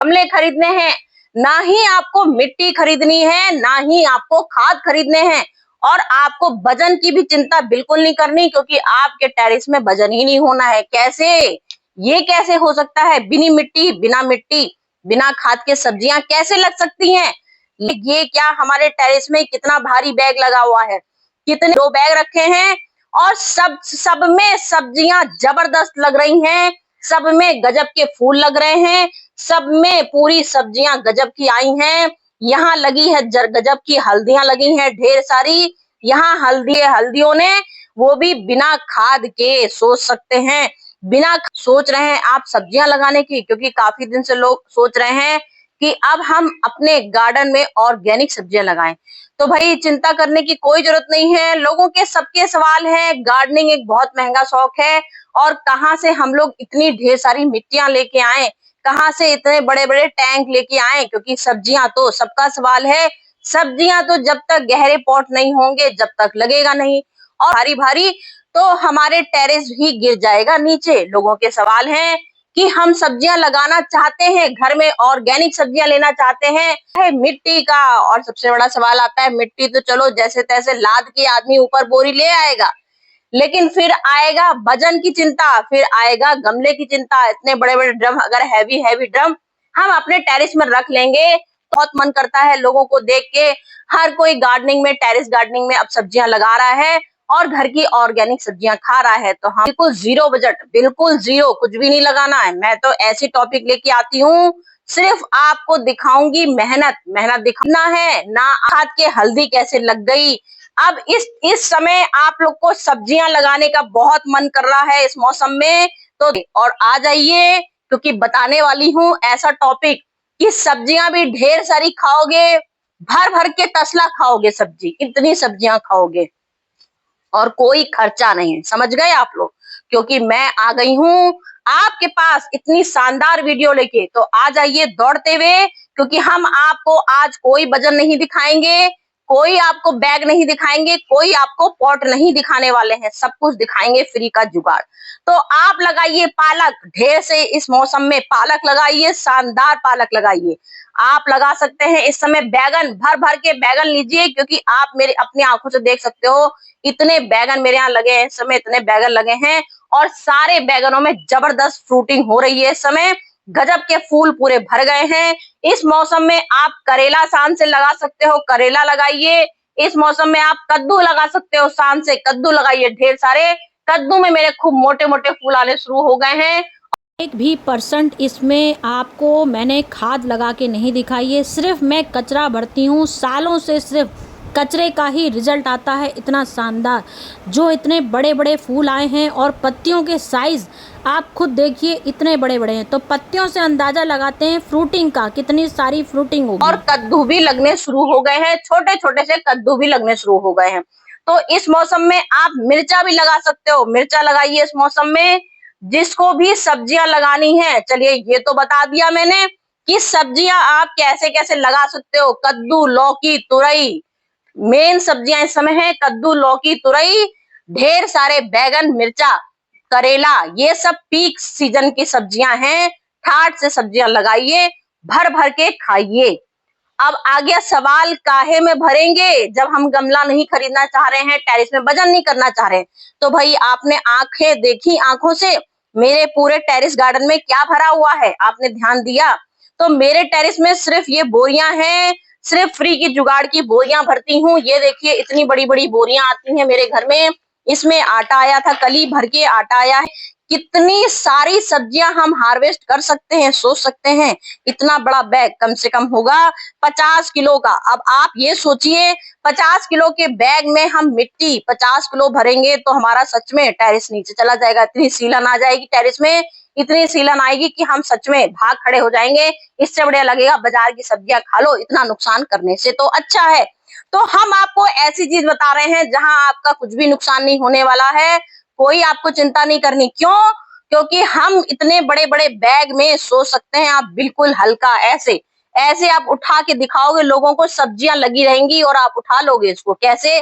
गमले खरीदने हैं, ना ही आपको मिट्टी खरीदनी है, ना ही आपको खाद खरीदने हैं। और आपको वजन की भी चिंता बिल्कुल नहीं करनी, क्योंकि आपके टेरेस में वजन ही नहीं होना है। कैसे? ये कैसे हो सकता है? मिट्टी बिना खाद के सब्जियां कैसे लग सकती हैं? ये क्या, हमारे टेरेस में कितना भारी बैग लगा हुआ है, कितने 2 बैग रखे हैं, और सब में सब्जियां जबरदस्त लग रही हैं, सब में गजब के फूल लग रहे हैं, सब में पूरी सब्जियां गजब की आई हैं। यहाँ लगी है गजब की हल्दियां लगी हैं ढेर सारी। यहाँ हल्दियों ने, वो भी बिना खाद के, सोच सकते हैं, सोच रहे हैं आप सब्जियां लगाने की, क्योंकि काफी दिन से लोग सोच रहे हैं कि अब हम अपने गार्डन में ऑर्गेनिक सब्जियां लगाएं। तो भाई चिंता करने की कोई जरूरत नहीं है। लोगों के सबके सवाल है, गार्डनिंग एक बहुत महंगा शौक है, और कहाँ से हम लोग इतनी ढेर सारी मिट्टियां लेके आए, कहाँ से इतने बड़े बड़े टैंक लेके आए, क्योंकि सब्जियां तो सबका सवाल है। सब्जियां तो जब तक गहरे पॉट नहीं होंगे जब तक लगेगा नहीं, और भारी भारी तो हमारे टेरेस भी गिर जाएगा नीचे। लोगों के सवाल हैं कि हम सब्जियां लगाना चाहते हैं, घर में ऑर्गेनिक सब्जियां लेना चाहते हैं, है मिट्टी का। और सबसे बड़ा सवाल आता है, मिट्टी तो चलो जैसे तैसे लाद के आदमी ऊपर बोरी ले आएगा, लेकिन फिर आएगा वजन की चिंता, फिर आएगा गमले की चिंता। इतने बड़े बड़े ड्रम, अगर हैवी ड्रम हम अपने टेरेस में रख लेंगे, बहुत मन करता है लोगों को देख के, हर कोई गार्डनिंग में, टेरेस गार्डनिंग में अब सब्जियां लगा रहा है और घर की ऑर्गेनिक सब्जियां खा रहा है। तो हम बिल्कुल जीरो बजट, बिल्कुल जीरो, कुछ भी नहीं लगाना है। मैं तो ऐसी टॉपिक लेके आती हूँ, सिर्फ आपको दिखाऊंगी मेहनत दिखाना है ना, खाद के हल्दी कैसे लग गई। अब इस समय आप लोग को सब्जियां लगाने का बहुत मन कर रहा है इस मौसम में, तो और आ जाइए, क्योंकि बताने वाली हूँ ऐसा टॉपिक कि सब्जियां भी ढेर सारी खाओगे, भर भर के तसला खाओगे सब्जी, इतनी सब्जियां खाओगे और कोई खर्चा नहीं। समझ गए आप लोग? क्योंकि मैं आ गई हूँ आपके पास इतनी शानदार वीडियो लेके, तो आ जाइए दौड़ते हुए, क्योंकि हम आपको आज कोई वजन नहीं दिखाएंगे, कोई आपको बैग नहीं दिखाएंगे, कोई आपको पॉट नहीं दिखाने वाले हैं, सब कुछ दिखाएंगे फ्री का जुगाड़। तो आप लगाइए पालक, ढेर से इस मौसम में पालक लगाइए, शानदार पालक लगाइए। आप लगा सकते हैं इस समय बैगन, भर भर के बैगन लीजिए, क्योंकि आप मेरे अपनी आंखों से देख सकते हो इतने बैगन मेरे यहाँ लगे हैं, इस समय इतने बैगन लगे हैं, और सारे बैगनों में जबरदस्त फ्रूटिंग हो रही है इस समय, गजब के फूल पूरे भर गए हैं। इस मौसम में आप करेला शान से लगा सकते हो, करेला लगाइए। इस मौसम में आप कद्दू लगा सकते हो, शान से कद्दू लगाइए ढेर सारे। कद्दू में मेरे खूब मोटे मोटे फूल आने शुरू हो गए हैं। एक भी % इसमें आपको मैंने खाद लगा के नहीं दिखाई है, सिर्फ मैं कचरा भरती हूँ, सालों से सिर्फ कचरे का ही रिजल्ट आता है इतना शानदार। जो इतने बड़े बड़े फूल आए हैं और पत्तियों के साइज़ आप खुद देखिए इतने बड़े बड़े हैं, तो पत्तियों से अंदाजा लगाते हैं फ्रूटिंग का, कितनी सारी फ्रूटिंग होगी। और कद्दू भी लगने शुरू हो गए हैं, छोटे छोटे से कद्दू भी लगने शुरू हो गए हैं। तो इस मौसम में आप मिर्चा भी लगा सकते हो, मिर्चा लगाइए इस मौसम में। जिसको भी सब्जियां लगानी है, चलिए ये तो बता दिया मैंने कि सब्जियां आप कैसे कैसे लगा सकते हो। कद्दू, लौकी, तुरई, मेन सब्जियां इस समय है कद्दू, लौकी, तुरई, ढेर सारे बैगन, मिर्चा, करेला, ये सब पीक सीजन की सब्जियां हैं। ठाट से सब्जियां लगाइए, भर भर के खाइए। अब आ गया सवाल, काहे में भरेंगे जब हम गमला नहीं खरीदना चाह रहे हैं, टेरेस में वजन नहीं करना चाह रहे हैं। तो भाई आपने आंखें देखी, आंखों से मेरे पूरे टेरेस गार्डन में क्या भरा हुआ है, आपने ध्यान दिया? तो मेरे टेरेस में सिर्फ ये बोरियां हैं, सिर्फ फ्री की जुगाड़ की बोरियां भरती हूँ। ये देखिए इतनी बड़ी बड़ी बोरियां आती हैं मेरे घर में, इसमें आटा आया था, कल ही भर के आटा आया है। कितनी सारी सब्जियां हम हार्वेस्ट कर सकते हैं, सोच सकते हैं। इतना बड़ा बैग कम से कम होगा 50 किलो का। अब आप ये सोचिए 50 किलो के बैग में हम मिट्टी 50 किलो भरेंगे तो हमारा सच में टेरेस नीचे चला जाएगा। इतनी सीलन आ जाएगी टेरेस में, इतनी सीलन आएगी कि हम सच में भाग खड़े हो जाएंगे। इससे बढ़िया लगेगा बाजार की सब्जियां खा लो, इतना नुकसान करने से तो अच्छा है। तो हम आपको ऐसी चीज बता रहे हैं जहां आपका कुछ भी नुकसान नहीं होने वाला है, कोई आपको चिंता नहीं करनी। क्यों? क्योंकि हम इतने बड़े बड़े बैग में, सोच सकते हैं आप, बिल्कुल हल्का ऐसे ऐसे आप उठा के दिखाओगे लोगों को, सब्जियां लगी रहेंगी और आप उठा लोगे इसको। कैसे?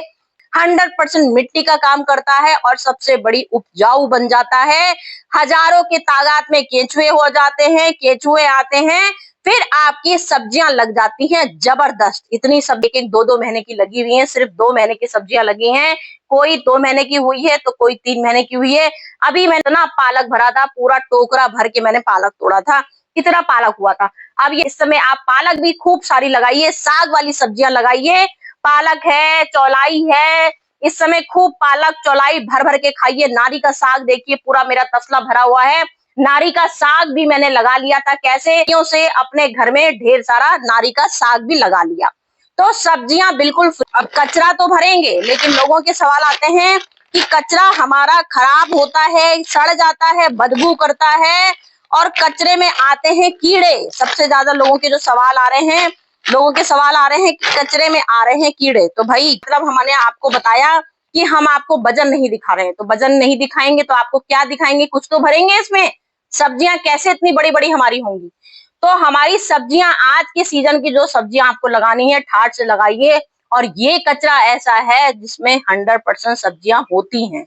100% मिट्टी का काम करता है और सबसे बड़ी उपजाऊ बन जाता है। हजारों के तादाद में केंचुए हो जाते हैं, केंचुए आते हैं फिर आपकी सब्जियां लग जाती हैं जबरदस्त। इतनी सब्जी 2-2 महीने की लगी हुई हैं, सिर्फ 2 महीने की सब्जियां लगी हैं, कोई 2 महीने की हुई है तो कोई 3 महीने की हुई है। अभी मैंने ना पालक भरा था, पूरा टोकरा भर के मैंने पालक तोड़ा था, कितना पालक हुआ था। अब ये इस समय आप पालक भी खूब सारी लगाइए, साग वाली सब्जियां लगाइए, पालक है, चौलाई है, इस समय खूब पालक चौलाई भर भर के खाइए। नारी का साग देखिए पूरा मेरा तसला भरा हुआ है, नारी का साग भी मैंने लगा लिया था। कैसे से अपने घर में ढेर सारा नारी का साग भी लगा लिया। तो सब्जियां बिल्कुल। अब कचरा तो भरेंगे, लेकिन लोगों के सवाल आते हैं कि कचरा हमारा खराब होता है, सड़ जाता है, बदबू करता है, और कचरे में आते हैं कीड़े। सबसे ज्यादा लोगों के जो सवाल आ रहे हैं, लोगों के सवाल आ रहे हैं कि कचरे में आ रहे हैं कीड़े। तो भाई मतलब हमने आपको बताया कि हम आपको वजन नहीं दिखा रहे हैं, तो वजन नहीं दिखाएंगे तो आपको क्या दिखाएंगे, कुछ तो भरेंगे इसमें। सब्जियां कैसे इतनी बड़ी बड़ी हमारी होंगी। तो हमारी सब्जियां आज के सीजन की जो सब्जियां आपको लगानी है, ठाट से लगाइए। और ये कचरा ऐसा है जिसमें 100% सब्जियां होती हैं।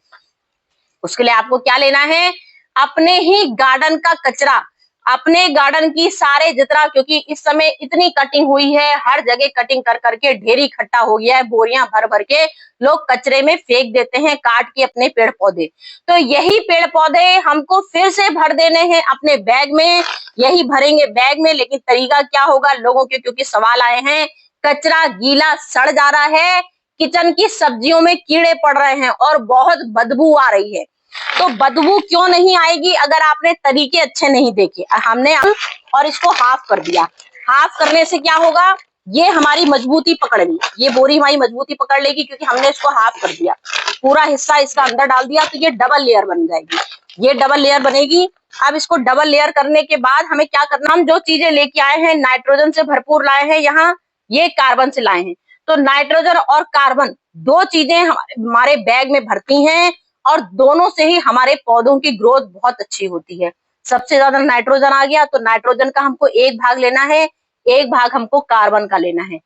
उसके लिए आपको क्या लेना है, अपने ही गार्डन का कचरा, अपने गार्डन की सारे जितना, क्योंकि इस समय इतनी कटिंग हुई है, हर जगह कटिंग कर करके ढेर इकट्ठा हो गया है, बोरियां भर भर के लोग कचरे में फेंक देते हैं, काट के अपने पेड़ पौधे। तो यही पेड़ पौधे हमको फिर से भर देने हैं अपने बैग में, यही भरेंगे बैग में। लेकिन तरीका क्या होगा, लोगों के क्योंकि सवाल आए हैं, कचरा गीला सड़ जा रहा है, किचन की सब्जियों में कीड़े पड़ रहे हैं और बहुत बदबू आ रही है। तो बदबू क्यों नहीं आएगी, अगर आपने तरीके अच्छे नहीं देखे। हमने और इसको हाफ कर दिया, हाफ करने से क्या होगा, ये हमारी मजबूती पकड़ ली, ये बोरी हमारी मजबूती पकड़ लेगी, क्योंकि हमने इसको हाफ कर दिया, पूरा हिस्सा इसका अंदर डाल दिया, तो ये डबल लेयर बन जाएगी, ये डबल लेयर बनेगी। अब इसको डबल लेयर करने के बाद हमें क्या करना, हम जो चीजें लेके आए हैं नाइट्रोजन से भरपूर लाए हैं, यहाँ ये कार्बन से लाए हैं। तो नाइट्रोजन और कार्बन दो चीजें हमारे बैग में भरती हैं, और दोनों से ही हमारे पौधों की ग्रोथ बहुत अच्छी होती है। सबसे ज्यादा नाइट्रोजन आ गया, तो नाइट्रोजन का हमको एक भाग लेना है, एक भाग हमको कार्बन का लेना है।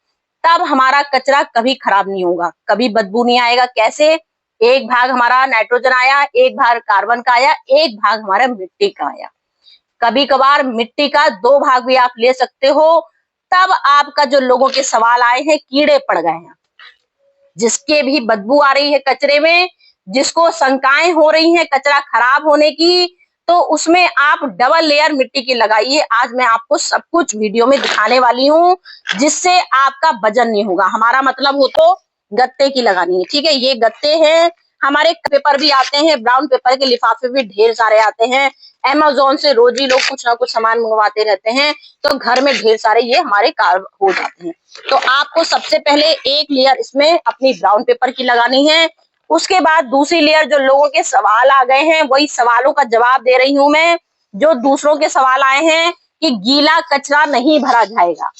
तब हमारा कचरा कभी खराब नहीं होगा, कभी बदबू नहीं आएगा। कैसे, एक भाग हमारा नाइट्रोजन आया, एक भाग कार्बन का आया, एक भाग हमारा मिट्टी का आया। कभी कभार मिट्टी का 2 भाग भी आप ले सकते हो। तब आपका जो लोगों के सवाल आए हैं, कीड़े पड़ गए हैं, जिसके भी बदबू आ रही है कचरे में, जिसको शंकाएं हो रही हैं कचरा खराब होने की, तो उसमें आप डबल लेयर मिट्टी की लगाइए। आज मैं आपको सब कुछ वीडियो में दिखाने वाली हूँ, जिससे आपका वजन नहीं होगा। हमारा मतलब हो तो गत्ते की लगानी है, ठीक है। ये गत्ते हैं, हमारे पेपर भी आते हैं, ब्राउन पेपर के लिफाफे भी ढेर सारे आते हैं। अमेज़न से रोज ही लोग कुछ ना कुछ सामान मंगवाते रहते हैं, तो घर में ढेर सारे ये हमारे कार हो जाते हैं। तो आपको सबसे पहले एक लेयर इसमें अपनी ब्राउन पेपर की लगानी है। उसके बाद दूसरी लेयर, जो लोगों के सवाल आ गए हैं, वही सवालों का जवाब दे रही हूं मैं। जो दूसरों के सवाल आए हैं कि गीला कचरा नहीं भरा जाएगा,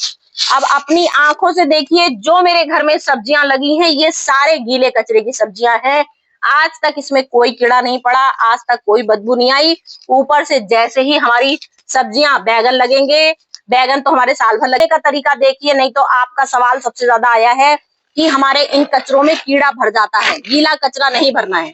अब अपनी आंखों से देखिए, जो मेरे घर में सब्जियां लगी हैं, ये सारे गीले कचरे की सब्जियां हैं। आज तक इसमें कोई कीड़ा नहीं पड़ा, आज तक कोई बदबू नहीं आई। ऊपर से जैसे ही हमारी सब्जियां, बैगन लगेंगे, बैगन तो हमारे साल भर लगने का तरीका देखिए। नहीं तो आपका सवाल सबसे ज्यादा आया है कि हमारे इन कचरों में कीड़ा भर जाता है, गीला कचरा नहीं भरना है।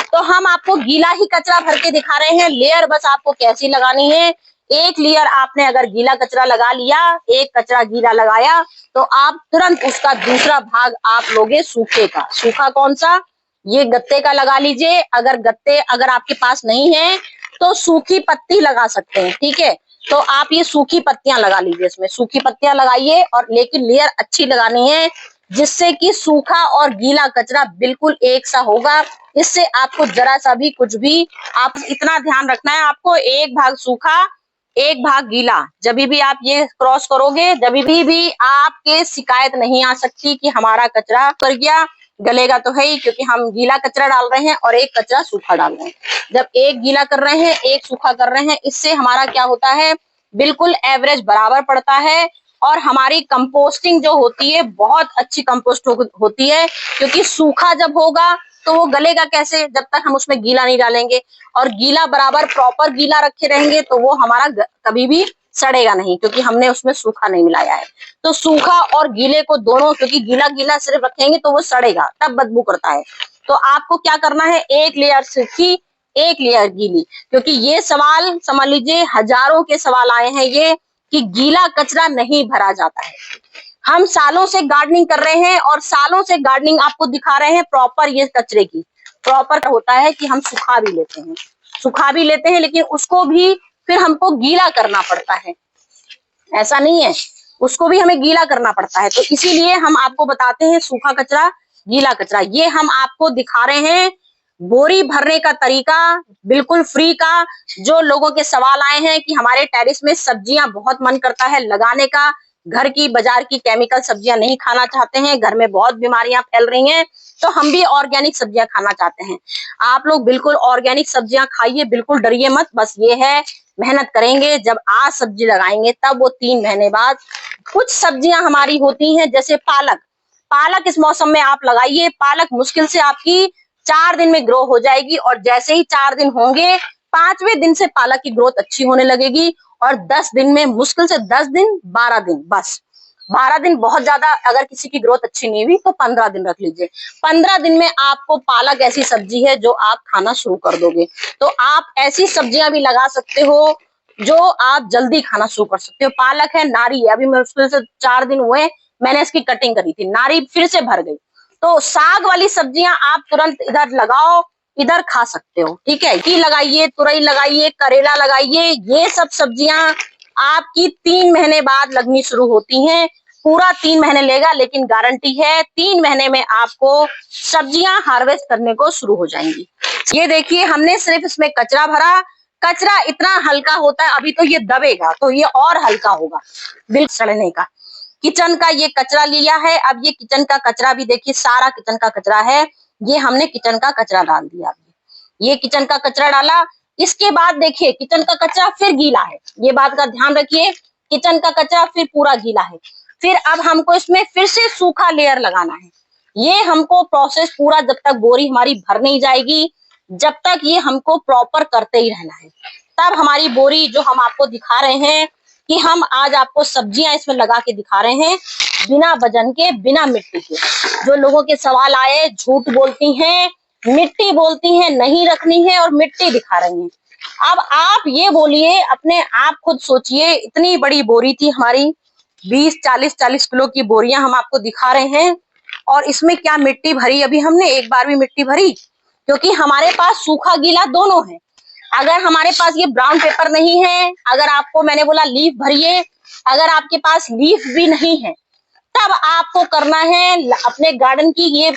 तो हम आपको गीला ही कचरा भर के दिखा रहे हैं। लेयर बस आपको कैसी लगानी है, एक लेयर आपने अगर गीला कचरा लगा लिया, एक कचरा गीला लगाया, तो आप तुरंत उसका दूसरा भाग आप लोगे सूखे का। सूखा कौन सा, ये गत्ते का लगा लीजिए। अगर गत्ते अगर आपके पास नहीं है तो सूखी पत्ती लगा सकते हैं, ठीक है। तो आप ये सूखी पत्तियां लगा लीजिए, इसमें सूखी पत्तियां लगाइए। और लेकिन लेयर अच्छी लगानी है, जिससे कि सूखा और गीला कचरा बिल्कुल एक सा होगा। इससे आपको जरा सा भी कुछ भी, आप इतना ध्यान रखना है आपको, एक भाग सूखा एक भाग गीला। जब भी आप ये क्रॉस करोगे, जब भी आपके शिकायत नहीं आ सकती कि हमारा कचरा कर गया। गलेगा तो है ही, क्योंकि हम गीला कचरा डाल रहे हैं और एक कचरा सूखा डाल रहे हैं। जब एक गीला कर रहे हैं, एक सूखा कर रहे हैं, इससे हमारा क्या होता है, बिल्कुल एवरेज बराबर पड़ता है। और हमारी कंपोस्टिंग जो होती है, बहुत अच्छी कंपोस्ट होती है। क्योंकि सूखा जब होगा तो वो गलेगा कैसे, जब तक हम उसमें गीला नहीं डालेंगे। और गीला बराबर प्रॉपर गीला रखे रहेंगे तो वो हमारा कभी भी सड़ेगा नहीं, क्योंकि हमने उसमें सूखा नहीं मिलाया है। तो सूखा और गीले को दोनों, क्योंकि गीला गीला सिर्फ रखेंगे तो वो सड़ेगा, तब बदबू करता है। तो आपको क्या करना है, एक लेयर सूखी एक लेयर गीली। क्योंकि ये सवाल समझ लीजिए हजारों के सवाल आए हैं ये, कि गीला कचरा नहीं भरा जाता है। हम सालों से गार्डनिंग कर रहे हैं और सालों से गार्डनिंग आपको दिखा रहे हैं प्रॉपर ये कचरे की। प्रॉपर होता है कि हम सुखा भी लेते हैं, लेकिन उसको भी फिर हमको गीला करना पड़ता है। ऐसा नहीं है, उसको भी हमें गीला करना पड़ता है। तो इसीलिए हम आपको बताते हैं सूखा कचरा, गीला कचरा। ये हम आपको दिखा रहे हैं बोरी भरने का तरीका, बिल्कुल फ्री का। जो लोगों के सवाल आए हैं कि हमारे टेरेस में सब्जियां बहुत मन करता है लगाने का, घर की बाजार की केमिकल सब्जियां नहीं खाना चाहते हैं, घर में बहुत बीमारियां फैल रही हैं, तो हम भी ऑर्गेनिक सब्जियां खाना चाहते हैं। आप लोग बिल्कुल ऑर्गेनिक सब्जियां खाइए, बिल्कुल डरिए मत। बस ये है, मेहनत करेंगे, जब आज सब्जी लगाएंगे तब वो 3 महीने बाद कुछ सब्जियां हमारी होती हैं, जैसे पालक इस मौसम में आप लगाइए। पालक मुश्किल से आपकी 4 दिन में ग्रो हो जाएगी, और जैसे ही 4 दिन होंगे, 5वें दिन से पालक की ग्रोथ अच्छी होने लगेगी, और 10 दिन में, मुश्किल से 10 दिन, 12 दिन, बस 12 दिन बहुत ज्यादा। अगर किसी की ग्रोथ अच्छी नहीं हुई तो 15 दिन रख लीजिए। 15 दिन में आपको पालक ऐसी सब्जी है जो आप खाना शुरू कर दोगे। तो आप ऐसी सब्जियां भी लगा सकते हो जो आप जल्दी खाना शुरू कर सकते हो। पालक है, नारी है, अभी मुश्किल से 4 दिन हुए, मैंने इसकी कटिंग करी थी, नारी फिर से भर गई। तो साग वाली सब्जियां आप तुरंत इधर लगाओ, इधर खा सकते हो, ठीक है। की लगाइए, तुरई लगाइए, करेला लगाइए। ये सब सब्जियां आपकी 3 महीने बाद लगनी शुरू होती हैं। पूरा 3 महीने लेगा, लेकिन गारंटी है 3 महीने में आपको सब्जियां हार्वेस्ट करने को शुरू हो जाएंगी। ये देखिए, हमने सिर्फ इसमें कचरा भरा। कचरा इतना हल्का होता है, अभी तो ये दबेगा तो ये और हल्का होगा, बिल्कुल सड़ने का। किचन का ये कचरा लिया है। अब ये किचन का कचरा भी देखिए, सारा किचन का कचरा है, ये हमने किचन का कचरा डाल दिया। ये किचन का कचरा डाला। इसके बाद देखिए, किचन का कचरा फिर गीला है, ये बात का ध्यान रखिए। किचन का कचरा फिर पूरा गीला है। फिर अब हमको इसमें फिर से सूखा लेयर लगाना है। ये हमको प्रोसेस पूरा, जब तक बोरी हमारी भर नहीं जाएगी, जब तक ये हमको प्रॉपर करते ही रहना है। तब हमारी बोरी, जो हम आपको दिखा रहे हैं कि हम आज आपको सब्जियां इसमें लगा के दिखा रहे हैं, बिना वजन के, बिना मिट्टी के। जो लोगों के सवाल आए, झूठ बोलती हैं, मिट्टी बोलती हैं, नहीं रखनी है, और मिट्टी दिखा रही हैं। अब आप ये बोलिए, अपने आप खुद सोचिए, इतनी बड़ी बोरी थी हमारी, 20-40 किलो की बोरियां हम आपको दिखा रहे हैं, और इसमें क्या मिट्टी भरी? अभी हमने एक बार भी मिट्टी भरी, क्योंकि हमारे पास सूखा गीला दोनों है। अगर हमारे पास ये ब्राउन पेपर नहीं है, अगर आपको मैंने बोला लीफ भरिए, अगर आपके पास लीफ भी नहीं है, तब आपको करना है अपने गार्डन की ये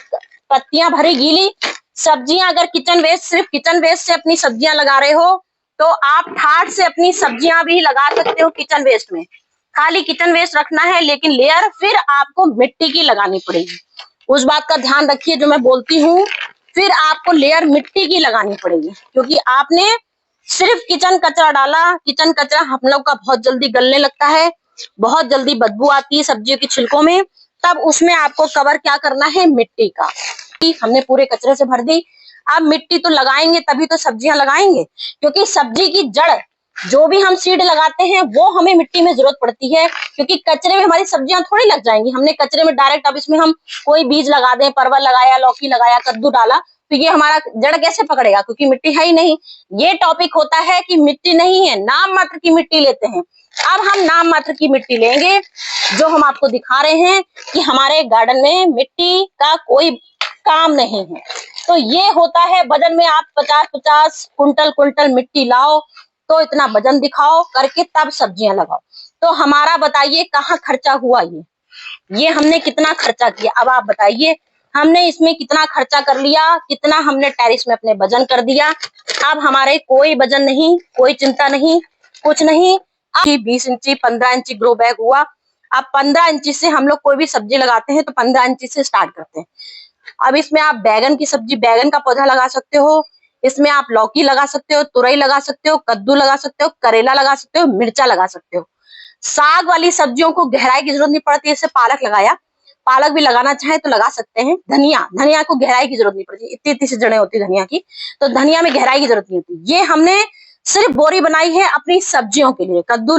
पत्तियां भरी गीली सब्जियां। अगर किचन वेस्ट, सिर्फ किचन वेस्ट से अपनी सब्जियां लगा रहे हो, तो आप ठाट से अपनी सब्जियां भी लगा सकते हो किचन वेस्ट में। खाली किचन वेस्ट रखना है, लेकिन लेयर फिर आपको मिट्टी की लगानी पड़ेगी। उस बात का ध्यान रखिए जो मैं बोलती हूँ, फिर आपको लेयर मिट्टी की लगानी पड़ेगी, क्योंकि आपने सिर्फ किचन कचरा डाला। किचन कचरा हम लोग का बहुत जल्दी गलने लगता है, बहुत जल्दी बदबू आती है सब्जियों के छिलकों में। तब उसमें आपको कवर क्या करना है? मिट्टी का। हमने पूरे कचरे से भर दी। अब मिट्टी तो लगाएंगे, तभी तो सब्जियां लगाएंगे, क्योंकि सब्जी की जड़, जो भी हम सीड लगाते हैं, वो हमें मिट्टी में जरूरत पड़ती है, क्योंकि कचरे में हमारी सब्जियां थोड़ी लग जाएंगी। हमने कचरे में डायरेक्ट, अब इसमें हम कोई बीज लगा दें, परवल लगाया, लौकी लगाया, कद्दू डाला, तो ये हमारा जड़ कैसे पकड़ेगा? क्योंकि मिट्टी है ही नहीं। ये टॉपिक होता है कि मिट्टी नहीं है, नाम मात्र की मिट्टी लेते हैं। अब हम नाम मात्र की मिट्टी लेंगे, जो हम आपको दिखा रहे हैं कि हमारे गार्डन में मिट्टी का कोई काम नहीं है। तो ये होता है, वजन में आप 50-50 कुंटल मिट्टी लाओ, तो इतना वजन दिखाओ करके, तब सब्जियां लगाओ। तो हमारा बताइए कहाँ खर्चा हुआ? ये हमने कितना खर्चा किया? अब आप बताइए, हमने इसमें कितना खर्चा कर लिया, कितना हमने टेरिस में अपने वजन कर दिया। अब हमारे कोई वजन नहीं, कोई चिंता नहीं, कुछ नहीं। 20 इंची 15 इंची ग्रो बैग हुआ। अब 15 इंची से हम लोग कोई भी सब्जी लगाते हैं तो 15 इंची से स्टार्ट करते हैं। अब इसमें आप बैगन की सब्जी, बैगन का पौधा लगा सकते हो, इसमें आप लौकी लगा सकते हो, तुरई लगा सकते हो, कद्दू लगा सकते हो, करेला लगा सकते हो, मिर्चा लगा सकते हो। साग वाली सब्जियों को गहराई की जरूरत नहीं पड़ती, जैसे पालक लगाया, पालक भी लगाना चाहे तो लगा सकते हैं। धनिया को गहराई की जरूरत नहीं पड़ती, इतनी सी जड़ें होती है धनिया की, तो धनिया में गहराई की जरूरत नहीं होती। ये हमने सिर्फ बोरी बनाई है अपनी सब्जियों के लिए, कद्दू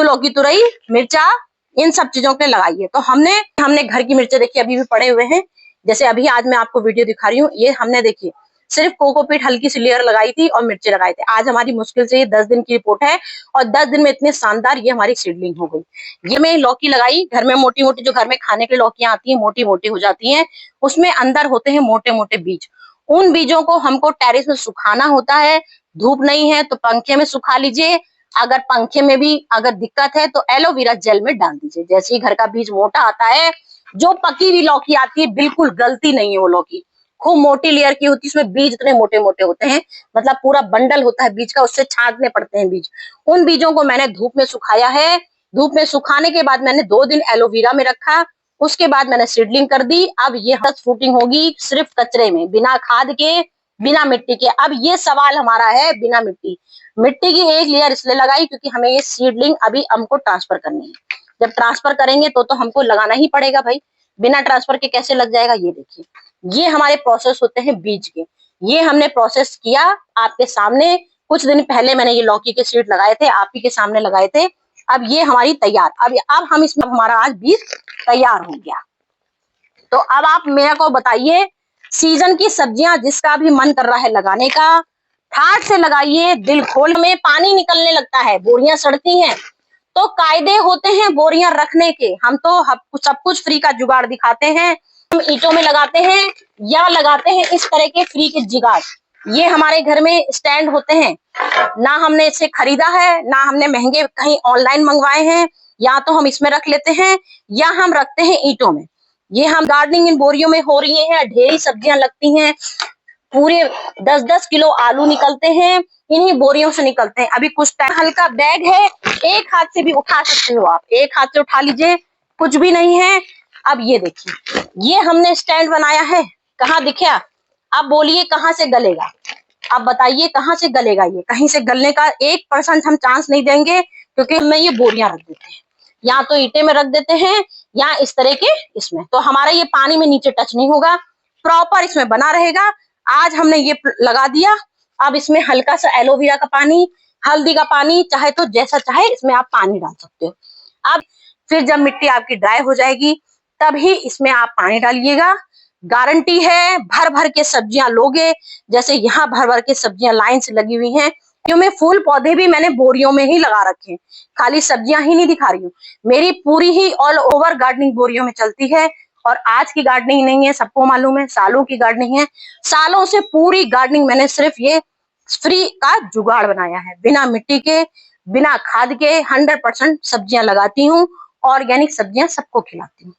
लौकी तुरई, मिर्चा, इन सब चीजों के लिए लगाई है। तो हमने घर की मिर्चे देखिए अभी भी पड़े हुए हैं, जैसे अभी आज मैं आपको वीडियो दिखा रही हूँ, ये हमने देखिए सिर्फ कोकोपीट हल्की सी लेयर लगाई थी और मिर्ची लगाए थे। आज हमारी मुश्किल से ये 10 दिन की रिपोर्ट है और 10 दिन में इतने शानदार ये हमारी सीडलिंग हो गई। ये मैं लौकी लगाई घर में, मोटी मोटी जो घर में खाने के लिए लौकियां आती है, मोटी मोटी हो जाती है, उसमें अंदर होते हैं मोटे मोटे बीज। उन बीजों को हमको टेरेस में सुखाना होता है। धूप नहीं है तो पंखे में सुखा लीजिए, अगर पंखे में भी अगर दिक्कत है तो एलोवेरा जेल में डाल दीजिए। जैसे ही घर का बीज मोटा आता है, जो पकी हुई लौकी आती है बिल्कुल गलती नहीं है वो लौकी, खूब मोटी लेयर की होती है, उसमें बीज इतने मोटे मोटे होते हैं, मतलब पूरा बंडल होता है बीज का, उससे छांटने पड़ते हैं बीज। उन बीजों को मैंने धूप में सुखाया है। धूप में सुखाने के बाद मैंने 2 दिन एलोवेरा में रखा, उसके बाद मैंने सीडलिंग कर दी। अब ये फ्रूटिंग होगी सिर्फ कचरे में, बिना खाद के, बिना मिट्टी के। अब ये सवाल हमारा है बिना मिट्टी, मिट्टी की एक लेयर इसलिए लगाई क्योंकि हमें ये सीडलिंग अभी हमको ट्रांसफर करनी है। जब ट्रांसफर करेंगे तो हमको लगाना ही पड़ेगा भाई, बिना ट्रांसफर के कैसे लग जाएगा। ये देखिए, ये हमारे प्रोसेस होते हैं बीज के। ये हमने प्रोसेस किया आपके सामने। कुछ दिन पहले मैंने ये लौकी के सीड लगाए थे, आप ही के सामने लगाए थे। अब ये हमारी तैयार, अब हम इसमें हमारा आज बीज तैयार हो गया। तो अब आप मेरे को बताइए, सीजन की सब्जियां जिसका भी मन कर रहा है लगाने का, ठाट से लगाइए, दिल खोल। में पानी निकलने लगता है, बोरियां सड़ती हैं, तो कायदे होते हैं बोरियां रखने के। हम तो सब कुछ फ्री का जुगाड़ दिखाते हैं। हम ईंटों में लगाते हैं या लगाते हैं इस तरह के फ्री के जुगाड़। ये हमारे घर में स्टैंड होते हैं, ना हमने इसे खरीदा है, ना हमने महंगे कहीं ऑनलाइन मंगवाए हैं। या तो हम इसमें रख लेते हैं या हम रखते हैं ईंटों में। ये हम गार्डनिंग इन बोरियों में हो रही है, ढेरी सब्जियां लगती हैं, पूरे 10-10 किलो आलू निकलते हैं, इन्हीं बोरियों से निकलते हैं। अभी कुछ टाइम हल्का बैग है, एक हाथ से भी उठा सकते हो आप, एक हाथ से उठा लीजिए, कुछ भी नहीं है। अब ये देखिए, ये हमने स्टैंड बनाया है, कहाँ दिखा? अब बोलिए कहाँ से गलेगा? अब बताइए कहाँ से गलेगा? ये कहीं से गलने का 1% हम चांस नहीं देंगे, क्योंकि हमें ये बोरियां रख देते हैं, या तो ईंटे में रख देते हैं या इस तरह के इसमें, तो हमारा ये पानी में नीचे टच नहीं होगा, प्रॉपर इसमें बना रहेगा। आज हमने ये लगा दिया। अब इसमें हल्का सा एलोवेरा का पानी, हल्दी का पानी, चाहे तो जैसा चाहे इसमें आप पानी डाल सकते हो। अब फिर जब मिट्टी आपकी ड्राई हो जाएगी तभी इसमें आप पानी डालिएगा। गारंटी है भर भर के सब्जियां लोगे, जैसे यहाँ भर भर के सब्जियां लाइन से लगी हुई हैं। में फूल पौधे भी मैंने बोरियों में ही लगा रखे हैं, खाली सब्जियां ही नहीं दिखा रही हूँ। मेरी पूरी ही ऑल ओवर गार्डनिंग बोरियों में चलती है। और आज की गार्डनिंग नहीं है, सबको मालूम है, सालों की गार्डनिंग है। सालों से पूरी गार्डनिंग मैंने सिर्फ ये फ्री का जुगाड़ बनाया है, बिना मिट्टी के, बिना खाद के 100% सब्जियां लगाती हूँ, ऑर्गेनिक सब्जियां सबको खिलाती हूँ।